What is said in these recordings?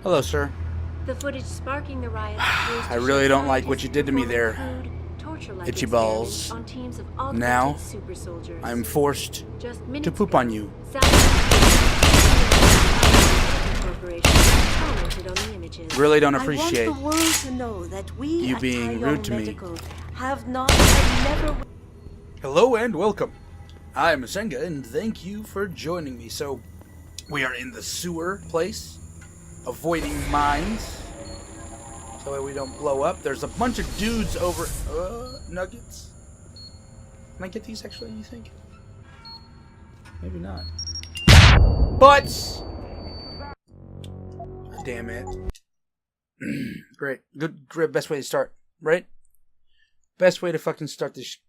Hello, sir. The footage sparking the riot. I really don't like what you did to me there, Itchy Balls. Now, I'm forced to poop on you. Really don't appreciate you being rude to me. Hello and welcome. I'm Usenga and thank you for joining me. So, we are in the sewer place, avoiding mines, so that we don't blow up. There's a bunch of dudes over... nuggets? Can I get these actually, you think? Maybe not. But... damn it. Great. Good. Best way to start, right? Best way to fucking start this.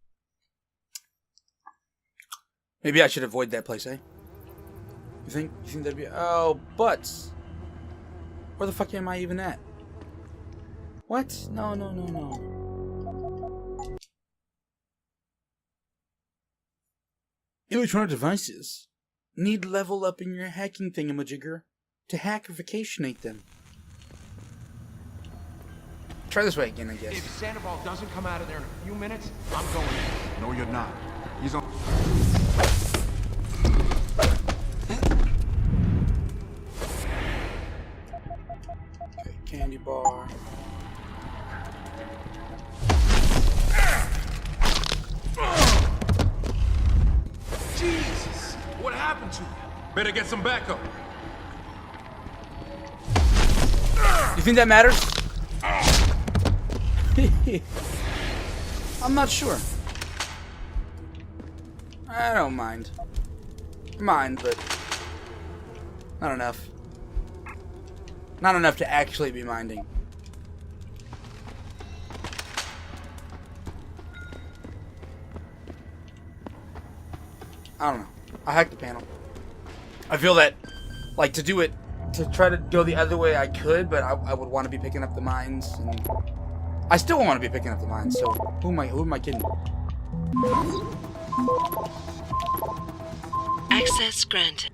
Maybe I should avoid that place, eh? You think that'd be... oh, but... where the fuck am I even at? What? No. Electronic devices need level up in your hacking thingamajigger to hackerificationate them. Try this way again, I guess. If Sandoval doesn't come out of there in a few minutes, I'm going in. No, you're not. He's on... okay, candy bar. Jesus! What happened to you? Better get some backup. You think that matters? I'm not sure. I don't mind. But not enough. Not enough to actually be minding. I don't know. I hacked the panel. I feel that, like, to do it, to try to go the other way I could, but I would want to be picking up the mines, and I still want to be picking up the mines, so who am I kidding? Access granted.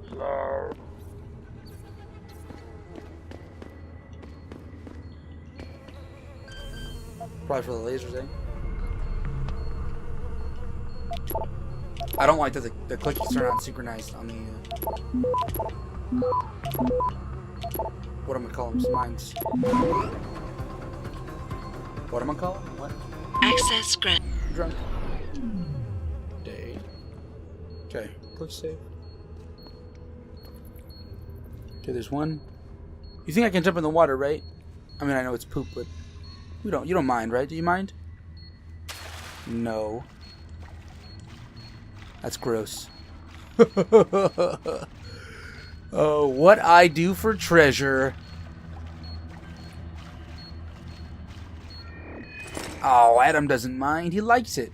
Hello. Probably for the lasers, eh? I don't like that the clickies are not synchronized on the what am I calling them? Mines. What am I calling? What? Access granted. Drunk. Day. Okay, click save. Okay, there's one. You think I can jump in the water, right? I mean, I know it's poop, but you don't mind, right? Do you mind? No. That's gross. Oh, what I do for treasure. Oh, Adam doesn't mind. He likes it.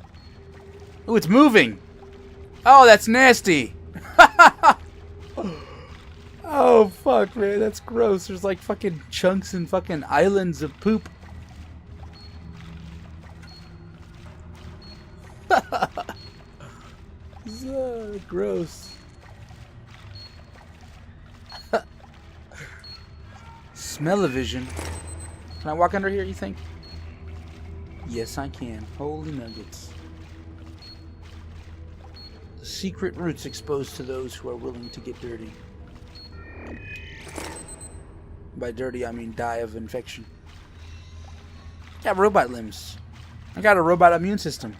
Oh, it's moving. Oh, that's nasty. Oh, fuck, man. That's gross. There's like fucking chunks and fucking islands of poop. Gross. Smell-o-vision. Can I walk under here, you think? Yes, I can. Holy nuggets. The secret roots exposed to those who are willing to get dirty. By dirty, I mean die of infection. I got robot limbs. I got a robot immune system.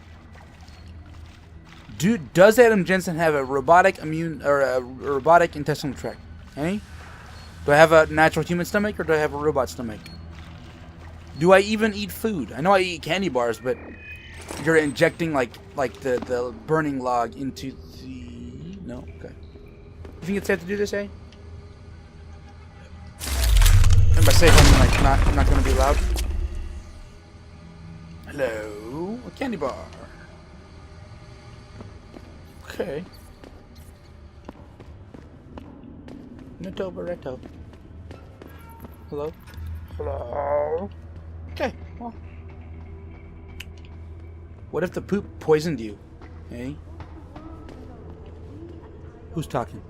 Does Adam Jensen have a robotic immune or a robotic intestinal tract? Eh? Do I have a natural human stomach or do I have a robot stomach? Do I even eat food? I know I eat candy bars, but you're injecting like the burning log into the... no? Okay. You think it's safe to do this, eh? And by safe, I mean like I'm not gonna be loud. Hello? A candy bar. Okay. Nito Barreto. Hello? Hello? Okay, well. What if the poop poisoned you? Eh? Who's talking?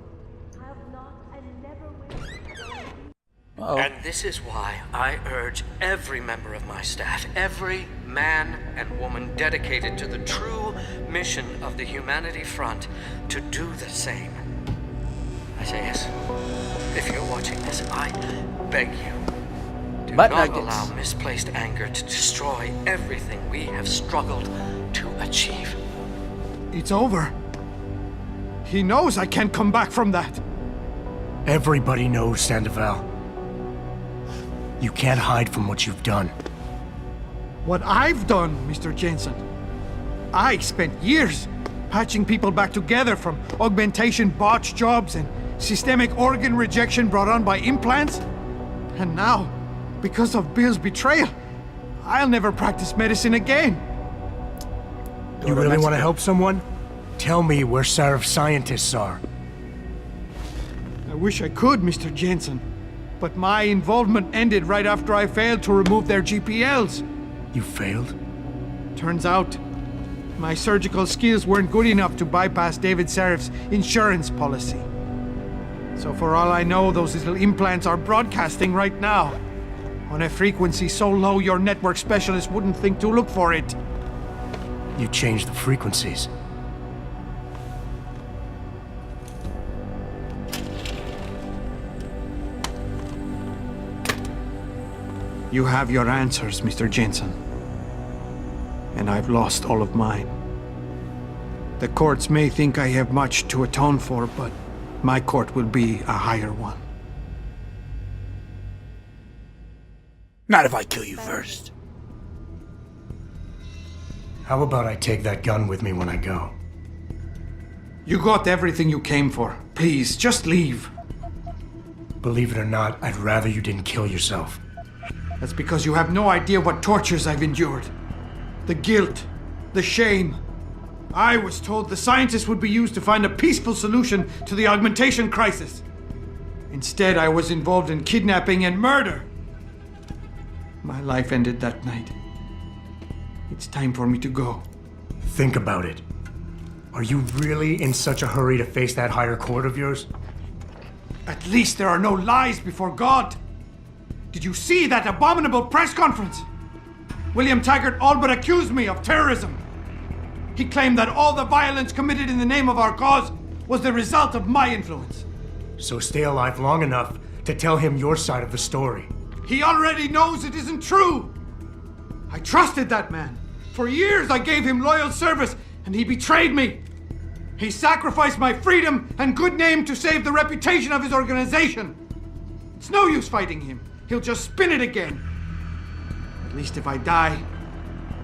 Uh-oh. And this is why I urge every member of my staff, every man and woman dedicated to the true mission of the Humanity Front, to do the same. Isaias, if you're watching this, I beg you, do Butt not nuggets. allow misplaced anger to destroy everything we have struggled to achieve. It's over. He knows I can't come back from that. Everybody knows, Sandoval. You can't hide from what you've done. What I've done, Mr. Jensen. I spent years patching people back together from augmentation botch jobs and systemic organ rejection brought on by implants. And now, because of Bill's betrayal, I'll never practice medicine again. You really want to help someone? Tell me where Sarif's scientists are. I wish I could, Mr. Jensen. But my involvement ended right after I failed to remove their GPLs. You failed? Turns out, my surgical skills weren't good enough to bypass David Sarif's insurance policy. So for all I know, those little implants are broadcasting right now, on a frequency so low your network specialist wouldn't think to look for it. You changed the frequencies. You have your answers, Mr. Jensen. And I've lost all of mine. The courts may think I have much to atone for, but my court will be a higher one. Not if I kill you first. How about I take that gun with me when I go? You got everything you came for. Please, just leave. Believe it or not, I'd rather you didn't kill yourself. That's because you have no idea what tortures I've endured. The guilt, the shame. I was told the scientists would be used to find a peaceful solution to the augmentation crisis. Instead, I was involved in kidnapping and murder. My life ended that night. It's time for me to go. Think about it. Are you really in such a hurry to face that higher court of yours? At least there are no lies before God. Did you see that abominable press conference? William Taggart all but accused me of terrorism. He claimed that all the violence committed in the name of our cause was the result of my influence. So stay alive long enough to tell him your side of the story. He already knows it isn't true. I trusted that man. For years I gave him loyal service, and he betrayed me. He sacrificed my freedom and good name to save the reputation of his organization. It's no use fighting him. He'll just spin it again. At least if I die,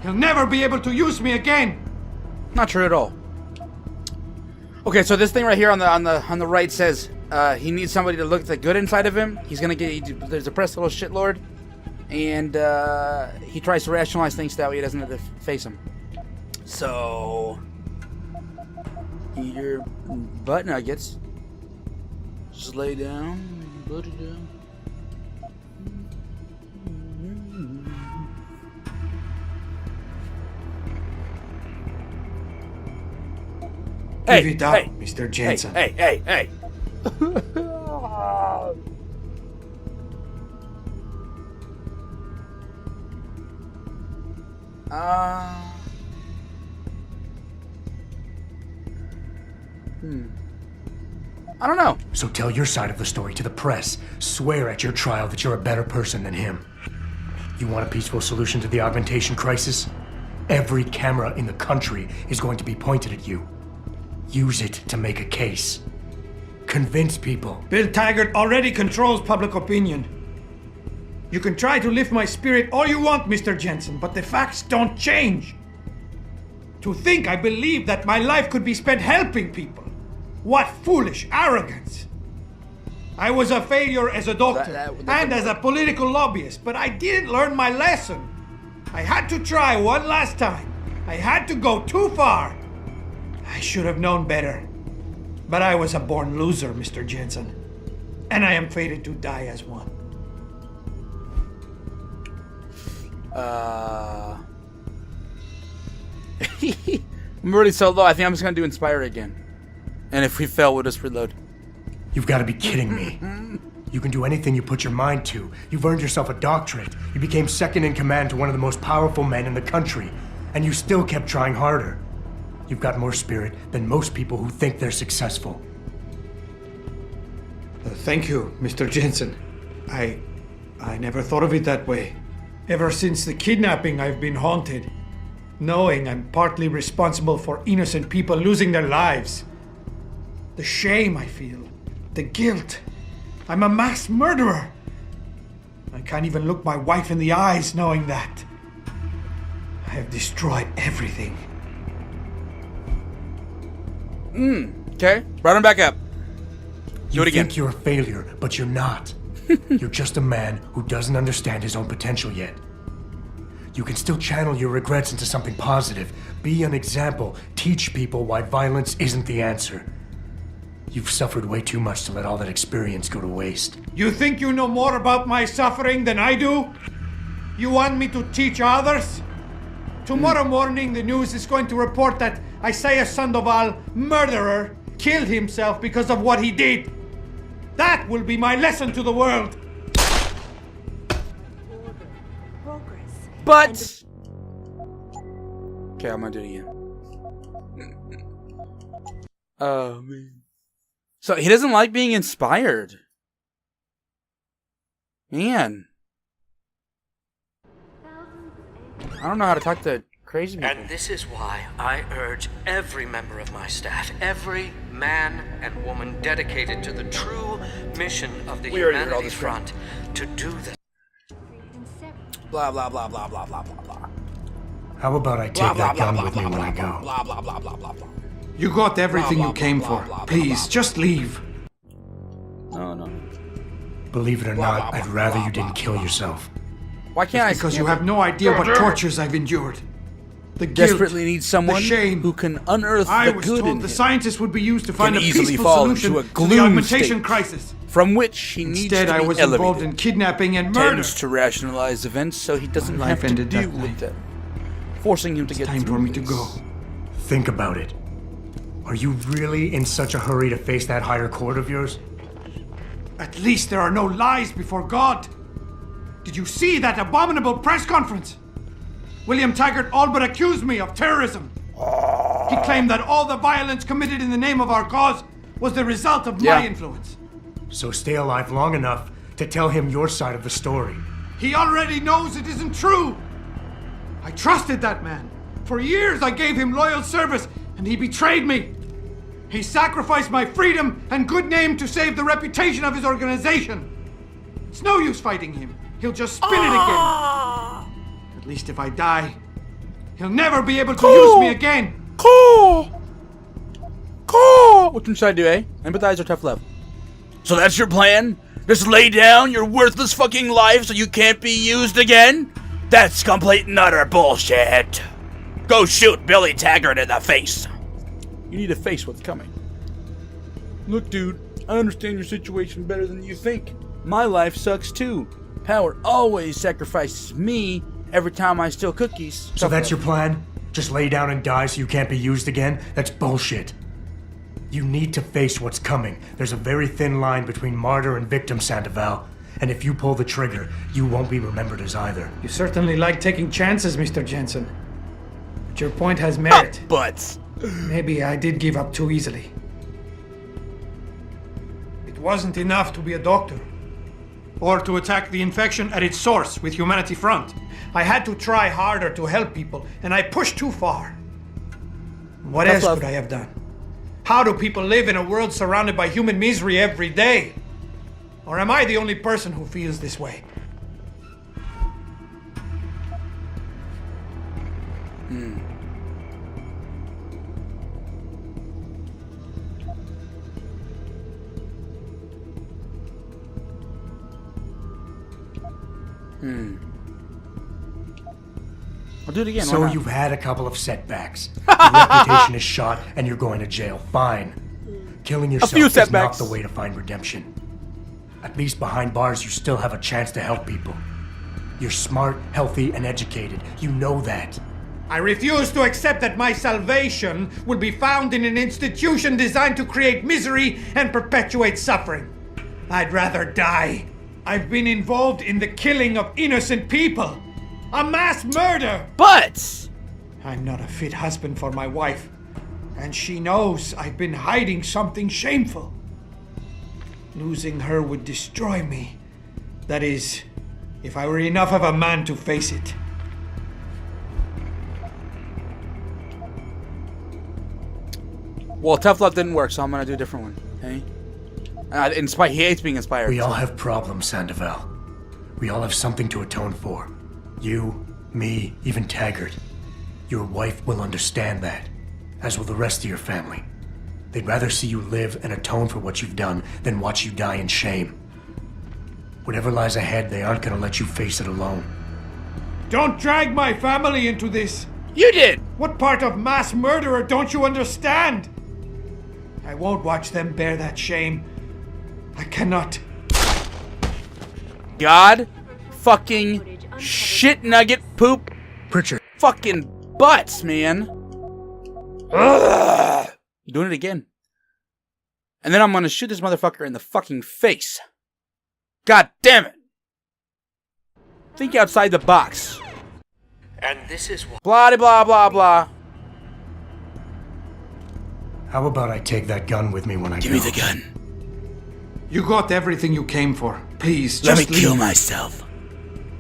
he'll never be able to use me again. Not true at all. Okay, so this thing right here on the right says he needs somebody to look at the good inside of him. He's gonna get. There's a depressed little shitlord, and he tries to rationalize things that way he doesn't have to face them. So your butt nuggets. Just lay down. Put it down. Give it up, Mr. Jensen. Hey. I don't know. So tell your side of the story to the press. Swear at your trial that you're a better person than him. You want a peaceful solution to the augmentation crisis? Every camera in the country is going to be pointed at you. Use it to make a case. Convince people. Bill Taggart already controls public opinion. You can try to lift my spirit all you want, Mr. Jensen, but the facts don't change. To think I believed that my life could be spent helping people. What foolish arrogance. I was a failure as a doctor and as a political lobbyist, but I didn't learn my lesson. I had to try one last time. I had to go too far. I should have known better. But I was a born loser, Mr. Jensen. And I am fated to die as one. I'm already so low, I think I'm just gonna do Inspire again. And if we fail, we'll just reload. You've got to be kidding me. You can do anything you put your mind to. You've earned yourself a doctorate. You became second in command to one of the most powerful men in the country. And you still kept trying harder. You've got more spirit than most people who think they're successful. Thank you, Mr. Jensen. I never thought of it that way. Ever since the kidnapping, I've been haunted, knowing I'm partly responsible for innocent people losing their lives. The shame I feel, the guilt. I'm a mass murderer. I can't even look my wife in the eyes knowing that. I have destroyed everything. Okay, brought him back up. Do You it again. think you're a failure, but you're not. You're just a man who doesn't understand his own potential yet. You can still channel your regrets into something positive. Be an example. Teach people why violence isn't the answer. You've suffered way too much to let all that experience go to waste. You think you know more about my suffering than I do? You want me to teach others? Tomorrow morning, the news is going to report that Isaiah Sandoval, murderer, killed himself because of what he did. That will be my lesson to the world. But okay, I'm gonna do it again. Oh man. So he doesn't like being inspired. Man. I don't know how to talk to crazy people. And this is why I urge every member of my staff, every man and woman dedicated to the true mission of the We already heard all Humanity this crap. Front, to do the Blah blah blah blah blah blah blah blah. How about I take that gun with me when I go? Blah blah blah blah blah blah. You got everything Blah, you blah, came blah, for. blah, blah, Please, blah. just leave. No. Believe it or Blah, not, blah, I'd blah, rather blah, you didn't blah, kill blah. yourself. Why can't I? Because skip you it? have no idea what tortures I've endured. The guilt, Desperately need someone the shame. who can unearth I the was good in told the him, scientists would be used to find a easily peaceful fall solution into a to the gloom augmentation state. crisis. from which he needs Instead, to be I was elevated. involved in kidnapping and murder. Tends to rationalize events so he doesn't My have life to ended deal that with night. them, forcing him to get Time through for me to this. go. Think about it. Are you really in such a hurry to face that higher court of yours? At least there are no lies before God. Did you see that abominable press conference? William Taggart all but accused me of terrorism. He claimed that all the violence committed in the name of our cause was the result of my influence. So stay alive long enough to tell him your side of the story. He already knows it isn't true. I trusted that man. For years I gave him loyal service, and he betrayed me. He sacrificed my freedom and good name to save the reputation of his organization. It's no use fighting him. He'll just spin it again. At least if I die, he'll never be able to use me again. Cool. Which one should I do, eh? Empathize or tough love? So that's your plan? Just lay down your worthless fucking life so you can't be used again? That's complete and utter bullshit. Go shoot Billy Taggart in the face. You need to face what's coming. Look, dude, I understand your situation better than you think. My life sucks too. Power always sacrifices me every time I steal cookies. So that's your plan? Just lay down and die so you can't be used again? That's bullshit. You need to face what's coming. There's a very thin line between martyr and victim, Sandoval. And if you pull the trigger, you won't be remembered as either. You certainly like taking chances, Mr. Jensen. But your point has merit. But Maybe I did give up too easily. It wasn't enough to be a doctor. Or to attack the infection at its source with Humanity Front. I had to try harder to help people, and I pushed too far. What Tough else love. could I have done? How do people live in a world surrounded by human misery every day? Or am I the only person who feels this way? I'll do it again. So why not? you've had a couple of setbacks. Your reputation is shot and you're going to jail. Fine. Killing yourself few is setbacks. not the way to find redemption. At least behind bars, you still have a chance to help people. You're smart, healthy, and educated. You know that. I refuse to accept that my salvation will be found in an institution designed to create misery and perpetuate suffering. I'd rather die. I've been involved in the killing of innocent people. A mass murder! But I'm not a fit husband for my wife. And she knows I've been hiding something shameful. Losing her would destroy me. That is, if I were enough of a man to face it. well, tough love didn't work, so I'm gonna do a different one. Okay. He hates being inspired. We all have problems, Sandoval. We all have something to atone for. You, me, even Taggart. Your wife will understand that, as will the rest of your family. They'd rather see you live and atone for what you've done than watch you die in shame. Whatever lies ahead, they aren't gonna let you face it alone. Don't drag my family into this! You did! What part of mass murderer don't you understand? I won't watch them bear that shame. I cannot. God fucking shit nugget poop Pritchard. fucking butts, man. Ugh. Doing it again. And then I'm gonna shoot this motherfucker in the fucking face. God damn it. Think outside the box. And this is why. Blah blah blah blah. How about I take that gun with me when I Give go? me the gun. You got everything you came for. Please, Let just me kill leave. myself.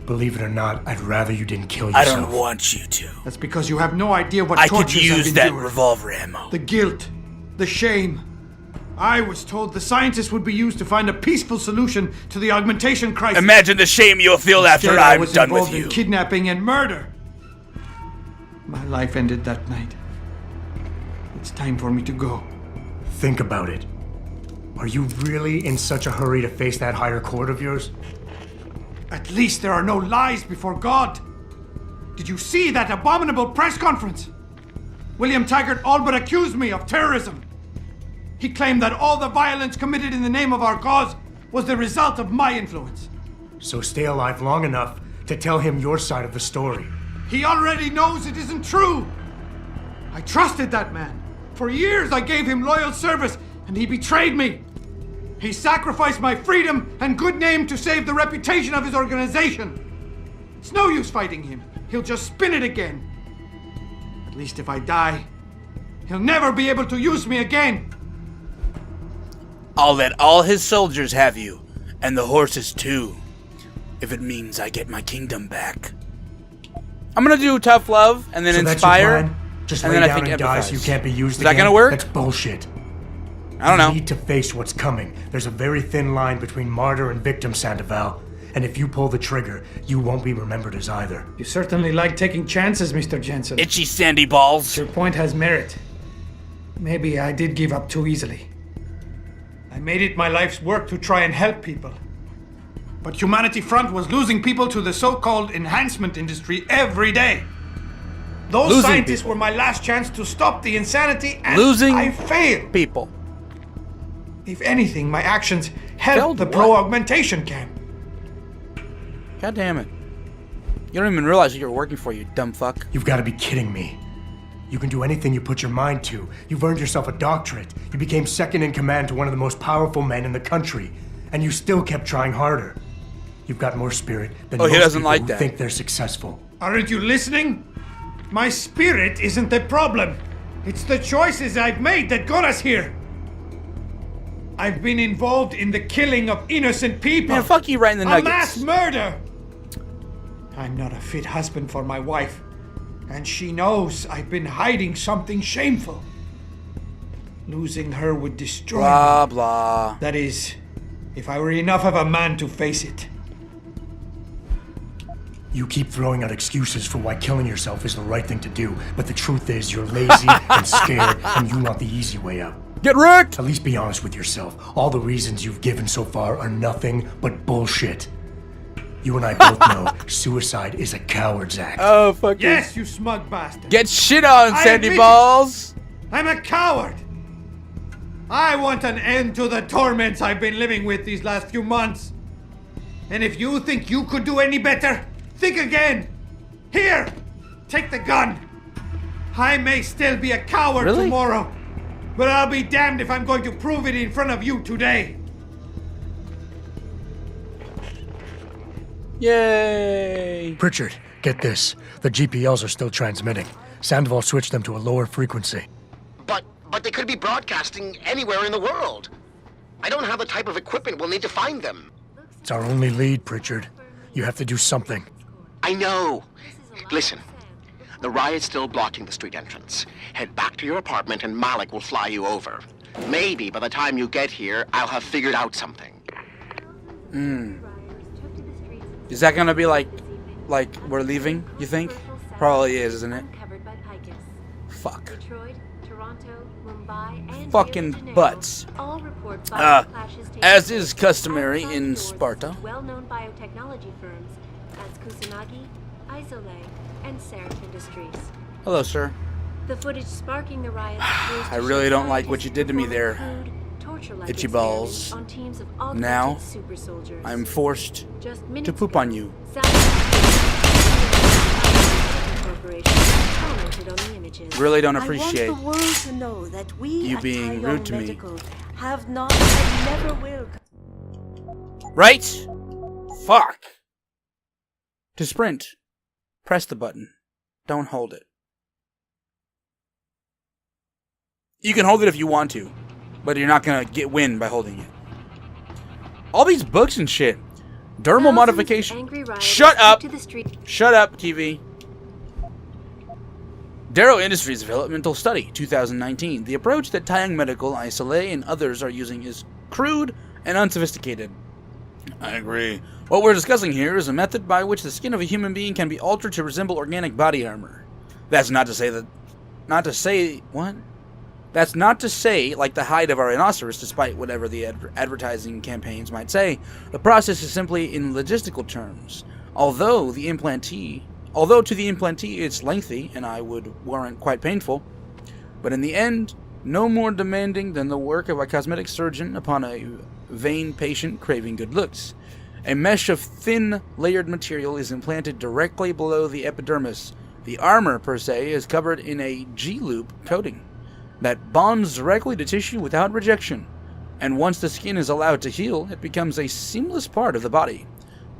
Believe it or not, I'd rather you didn't kill I yourself. don't want you to. That's because you have no idea what I could tortures use I've that endured. revolver ammo. The guilt, the shame. I was told the scientists would be used to find a peaceful solution to the augmentation crisis. Imagine the shame you'll feel after Instead, I I'm was done with involved you. in kidnapping and murder. My life ended that night. It's time for me to go. Think about it. Are you really in such a hurry to face that higher court of yours? At least there are no lies before God. Did you see that abominable press conference? William Taggart all but accused me of terrorism. He claimed that all the violence committed in the name of our cause was the result of my influence. So stay alive long enough to tell him your side of the story. He already knows it isn't true. I trusted that man. For years I gave him loyal service, and he betrayed me. He sacrificed my freedom and good name to save the reputation of his organization. It's no use fighting him. He'll just spin it again. At least if I die, he'll never be able to use me again. I'll let all his soldiers have you, and the horses too, if it means I get my kingdom back. I'm gonna do tough love, and then So inspire, that's your plan? Just and lay then I down think and die so empathize. you can't be used Is that again? gonna work? That's bullshit. I don't know. You need to face what's coming. There's a very thin line between martyr and victim, Sandoval. And if you pull the trigger, you won't be remembered as either. You certainly like taking chances, Mr. Jensen. Itchy sandy balls. Your point has merit. Maybe I did give up too easily. I made it my life's work to try and help people. But Humanity Front was losing people to the so-called enhancement industry every day. Those Losing scientists people. were my last chance to stop the insanity, and Losing I failed. people. If anything, my actions Failed helped the what? pro-augmentation camp. God damn it. You don't even realize who you're working for, you dumb fuck. You've got to be kidding me. You can do anything you put your mind to. You've earned yourself a doctorate. You became second in command to one of the most powerful men in the country. And you still kept trying harder. You've got more spirit than Oh, he most doesn't people like who that. think they're successful. Aren't you listening? My spirit isn't the problem. It's the choices I've made that got us here. I've been involved in the killing of innocent people. Man, fuck you right in the A nuggets. mass murder. I'm not a fit husband for my wife. And she knows I've been hiding something shameful. Losing her would destroy me. Blah, blah. That is, if I were enough of a man to face it. You keep throwing out excuses for why killing yourself is the right thing to do, but the truth is you're lazy and scared and you want the easy way out. Get wrecked! At least be honest with yourself. All the reasons you've given so far are nothing but bullshit. You and I both know suicide is a coward's act. Oh, fuck you. Yes, you smug bastard. Get shit on, I sandy admit it. balls! I'm a coward. I want an end to the torments I've been living with these last few months. And if you think you could do any better, think again. Here, take the gun. I may still be a coward Really? tomorrow, but I'll be damned if I'm going to prove it in front of you today. Yay! Pritchard, get this. The GPLs are still transmitting. Sandoval switched them to a lower frequency. But they could be broadcasting anywhere in the world. I don't have the type of equipment we'll need to find them. It's our only lead, Pritchard. You have to do something. I know. Listen, the riot's still blocking the street entrance. Head back to your apartment and Malik will fly you over. Maybe by the time you get here, I'll have figured out something. Is that gonna be like we're leaving, you think? Probably is, isn't it? Fuck. Fucking butts. As is customary in Sparta. Well-known biotechnology firms as Kusanagi, Isole, and Serif Industries. Hello, sir. The footage sparking the riots. I really don't like what you did to me there, itchy balls. Now, I'm forced to poop on you. Really don't appreciate I want the world to know that we you at being Taiwan rude to me. Medical have not and never will. Right? Fuck. To sprint, press the button. Don't hold it. You can hold it if you want to, but you're not gonna get win by holding it. All these books and shit. Dermal modification. Shut up! Shut up, TV. Darrow Industries Developmental Study, 2019. The approach that Taiyang Medical, Isole, and others are using is crude and unsophisticated. I agree. What we're discussing here is a method by which the skin of a human being can be altered to resemble organic body armor. That's not to say that... Not to say... What? That's not to say, like the hide of a rhinoceros, despite whatever the advertising campaigns might say. The process is simply in logistical terms. Although to the implantee it's lengthy, and I would warrant quite painful, but in the end, no more demanding than the work of a cosmetic surgeon upon a vain patient craving good looks. A mesh of thin, layered material is implanted directly below the epidermis. The armor, per se, is covered in a G-loop coating that bonds directly to tissue without rejection, and once the skin is allowed to heal, it becomes a seamless part of the body.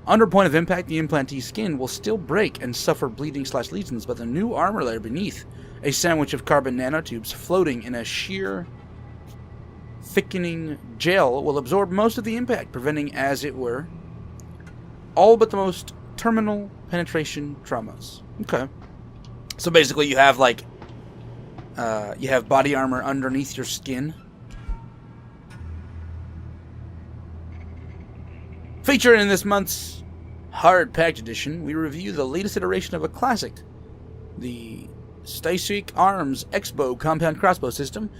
Under point of impact, the implantee's skin will still break and suffer bleeding/lesions, but the new armor layer beneath, a sandwich of carbon nanotubes floating in a sheer, thickening gel, will absorb most of the impact, preventing, as it were, all but the most terminal penetration traumas. Okay. So basically you have like, you have body armor underneath your skin. Featured in this month's Hard Packed Edition, we review the latest iteration of a classic, the Stasik Arms Expo compound crossbow system,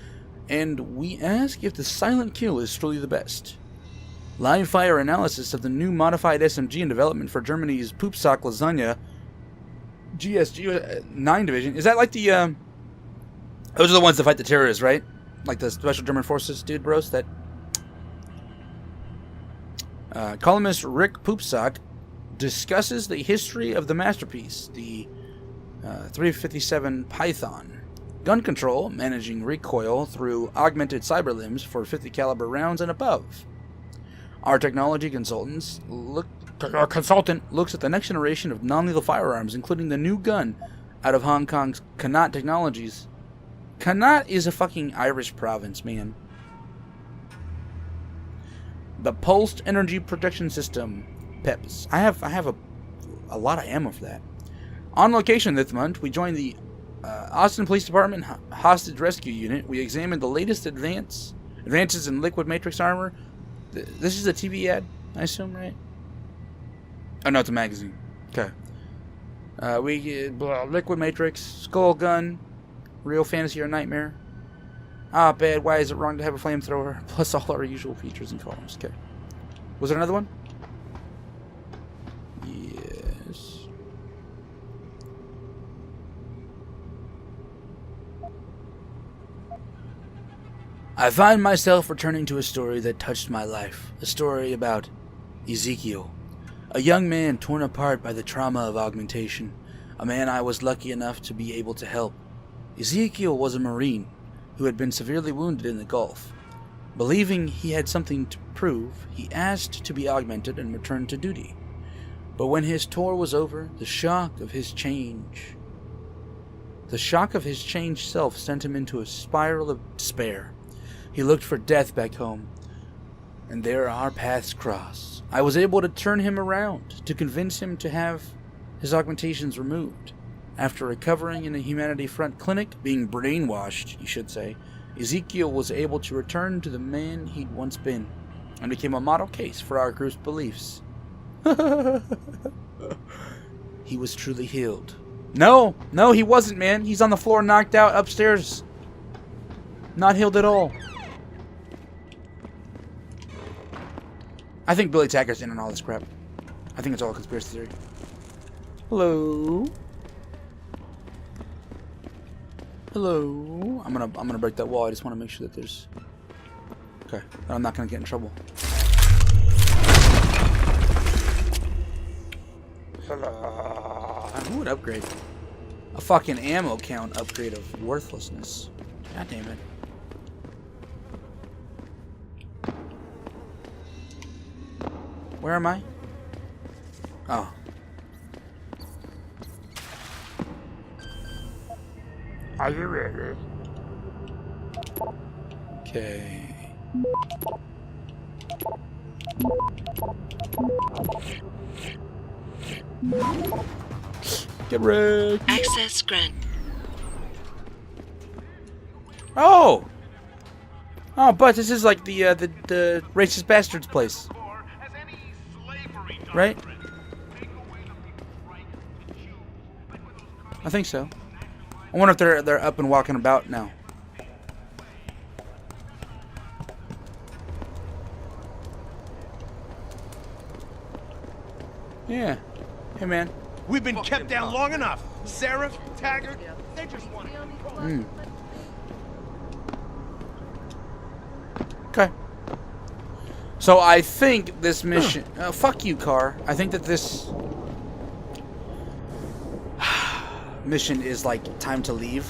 and we ask if the silent kill is truly the best. Live fire analysis of the new modified SMG in development for Germany's Poopsock Lasagna GSG 9 division. Is that like the, those are the ones that fight the terrorists, right? Like the Special German Forces dude, bros, that... columnist Rick Poopsock discusses the history of the masterpiece, the 357 Python. Gun control, managing recoil through augmented cyber limbs for 50 caliber rounds and above. Our technology consultant looks at the next generation of non-lethal firearms, including the new gun out of Hong Kong's Connaught Technologies. Connaught is a fucking Irish province, man. The Pulsed Energy Protection System, PEPS. I have a lot of ammo for that. On location this month, we joined the Austin Police Department Hostage Rescue Unit. We examined the latest advances in liquid matrix armor. This is a TV ad, I assume, right? Oh no, it's a magazine. Okay. Liquid matrix, skull gun, real fantasy or nightmare. Ah, bad. Why is it wrong to have a flamethrower? Plus all our usual features and columns. Okay. Was there another one? Yes. I find myself returning to a story that touched my life. A story about Ezekiel. A young man torn apart by the trauma of augmentation. A man I was lucky enough to be able to help. Ezekiel was a Marine who had been severely wounded in the Gulf. Believing he had something to prove, he asked to be augmented and returned to duty. But when his tour was over, the shock of his changed self sent him into a spiral of despair. He looked for death back home, and there our paths crossed. I was able to turn him around, to convince him to have his augmentations removed. After recovering in a Humanity Front clinic, being brainwashed, you should say, Ezekiel was able to return to the man he'd once been, and became a model case for our group's beliefs. He was truly healed. No, he wasn't, man. He's on the floor, knocked out upstairs. Not healed at all. I think Billy Tacker's in on all this crap. I think it's all a conspiracy theory. Hello. Hello. I'm gonna break that wall. I just want to make sure that there's. Okay. I'm not gonna get in trouble. Who would upgrade? A fucking ammo count upgrade of worthlessness. God damn it. Where am I? Oh. Are you ready? Okay. Get wrecked. Access grant. Oh! Oh, but this is like the racist bastard's place. Right? I think so. I wonder if they're up and walking about now. Yeah. Hey, man. We've been kept down long enough. Seraph, Taggart, they just want to. Okay. So I think this mission... fuck you, car. I think that this... mission is like time to leave,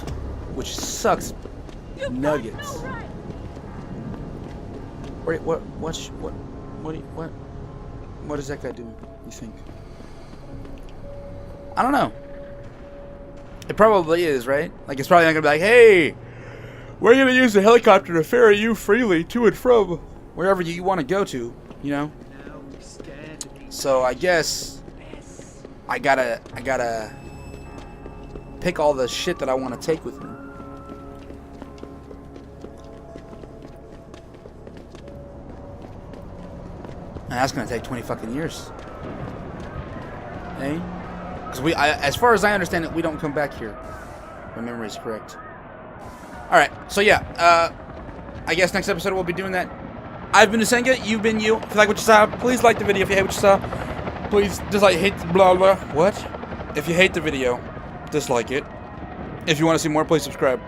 which sucks nuggets. Wait, what does that guy do, you think? I don't know. It probably is, right? Like, it's probably not gonna be like, hey, we're gonna use the helicopter to ferry you freely to and from wherever you want to go to, you know? So I guess I gotta pick all the shit that I want to take with me. And that's gonna take 20 fucking years. Hey? Because as far as I understand it, we don't come back here. If my memory is correct. Alright, so yeah, I guess next episode we'll be doing that. I've been Usenga, you've been you. If you like what you saw, please like the video. If you hate what you saw, please dislike, hate, blah blah. What? If you hate the video, dislike it. If you want to see more, please subscribe.